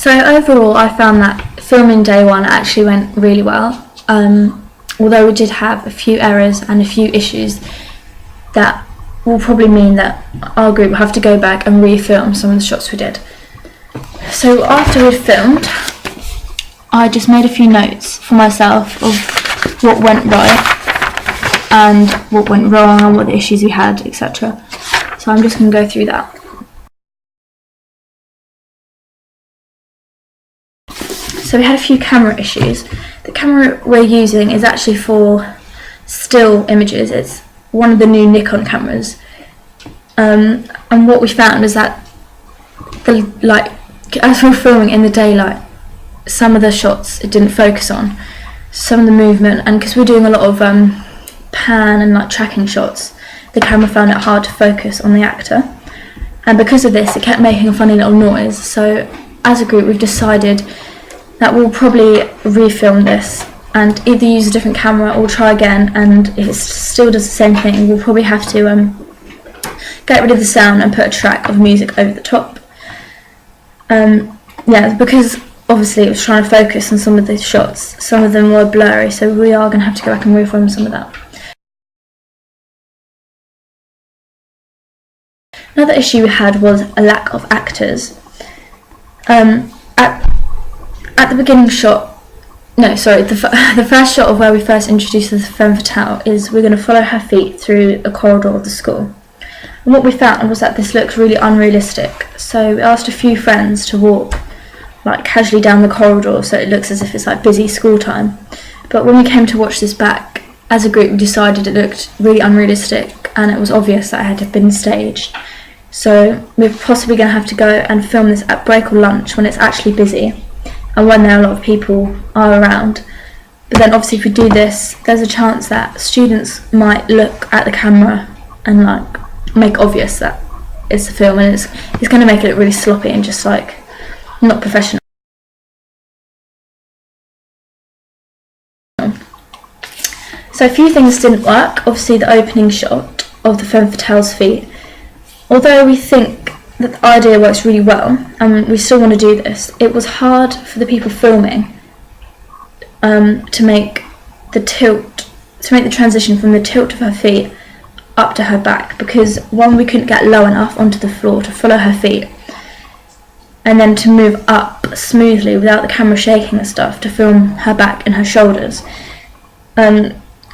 So overall, I found that filming day one actually went really well. Although we did have a few errors and a few issues that will probably mean that our group will have to go back and re-film some of the shots we did. So after we'd filmed, I just made a few notes for myself of what went right and what went wrong and what the issues we had, etc. So I'm just going to go through that. So we had a few camera issues. The camera we're using is actually for still images. It's one of the new Nikon cameras. And what we found is that as we were filming in the daylight, some of the shots it didn't focus on, some of the movement, and because we're doing a lot of pan and tracking shots, the camera found it hard to focus on the actor, and because of this it kept making a funny little noise. So as a group we've decided that we'll probably refilm this and either use a different camera or try again, and if it still does the same thing we'll probably have to get rid of the sound and put a track of music over the top. Because obviously it was trying to focus on some of the shots, some of them were blurry, so we are going to have to go back and refilm some of that. Another issue we had was a lack of actors. At the beginning shot, the first shot of where we first introduced the femme fatale is we're going to follow her feet through a corridor of the school. And what we found was that this looks really unrealistic, so we asked a few friends to walk casually down the corridor so it looks as if it's busy school time. But when we came to watch this back, as a group we decided it looked really unrealistic and it was obvious that it had been staged. So we're possibly going to have to go and film this at break or lunch when it's actually busy and when there are a lot of people are around. But then obviously if we do this, there's a chance that students might look at the camera and make obvious that it's a film, and it's going to make it look really sloppy and just not professional. So a few things didn't work. Obviously the opening shot of the femme fatale's feet, although we think that the idea works really well and we still want to do this, it was hard for the people filming to make the transition from the tilt of her feet up to her back, because one, we couldn't get low enough onto the floor to follow her feet, and then to move up smoothly without the camera shaking and stuff to film her back and her shoulders.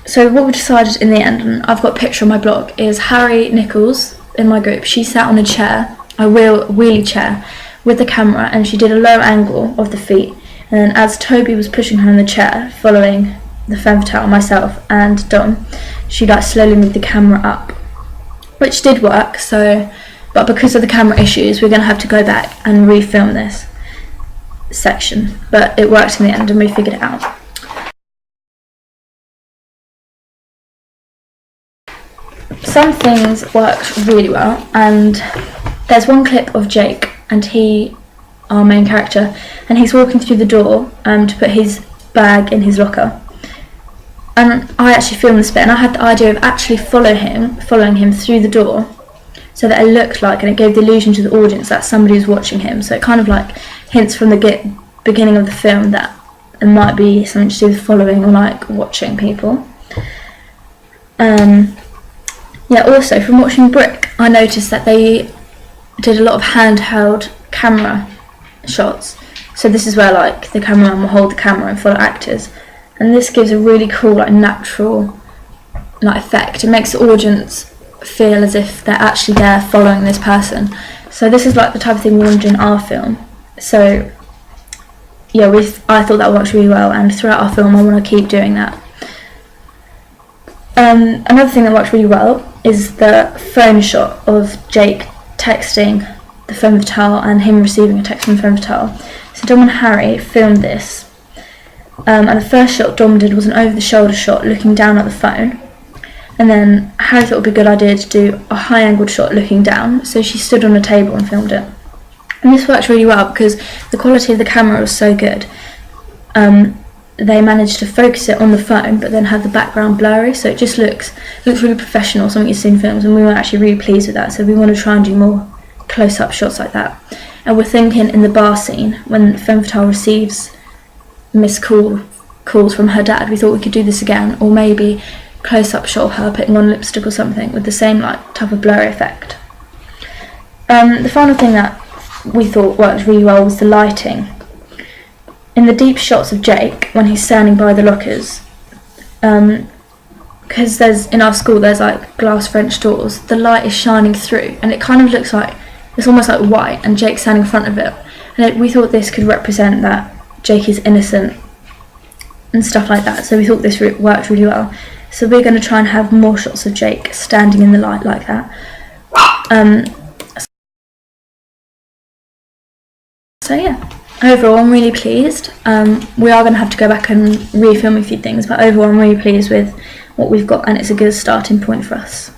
So what we decided in the end, and I've got a picture on my blog, is Harry Nichols in my group, she sat on a chair, a wheelie chair, with the camera, and she did a low angle of the feet, and then as Toby was pushing her in the chair following the femme fatale, myself and Dom, she slowly moved the camera up, which did work. But because of the camera issues we're going to have to go back and refilm this section, but it worked in the end and we figured it out. Some things worked really well, and there's one clip of Jake, and our main character, and he's walking through the door to put his bag in his locker. And I actually filmed this bit, and I had the idea of actually following him through the door, so that it looked and it gave the illusion to the audience that somebody was watching him. So it kind of hints from the beginning of the film that it might be something to do with following or watching people. Also from watching Brick, I noticed that they did a lot of handheld camera shots. So this is where the cameraman will hold the camera and follow actors. And this gives a really cool, natural, effect. It makes the audience feel as if they're actually there following this person. So this is the type of thing we want to do in our film. So yeah, I thought that worked really well, and throughout our film I want to keep doing that. Another thing that worked really well is the phone shot of Jake texting the femme fatale and him receiving a text from the femme fatale. So Dom and Harry filmed this. And the first shot Dom did was an over-the-shoulder shot looking down at the phone, and then Harry thought it would be a good idea to do a high-angled shot looking down, so she stood on a table and filmed it. And this worked really well because the quality of the camera was so good. They managed to focus it on the phone but then have the background blurry, so it just looks really professional, something you see in films, and we were actually really pleased with that, so we want to try and do more close-up shots like that. And we're thinking in the bar scene, when femme fatale receives missed calls from her dad, we thought we could do this again, or maybe close-up shot of her putting on lipstick or something with the same type of blurry effect. The final thing that we thought worked really well was the lighting. In the deep shots of Jake, when he's standing by the lockers, because in our school there's glass French doors, the light is shining through, and it kind of looks like it's almost like white, and Jake's standing in front of it. And we thought this could represent that Jake is innocent and stuff like that. So we thought this worked really well. So we're going to try and have more shots of Jake standing in the light like that. So yeah, overall I'm really pleased. We are going to have to go back and re-film a few things, but overall I'm really pleased with what we've got, and it's a good starting point for us.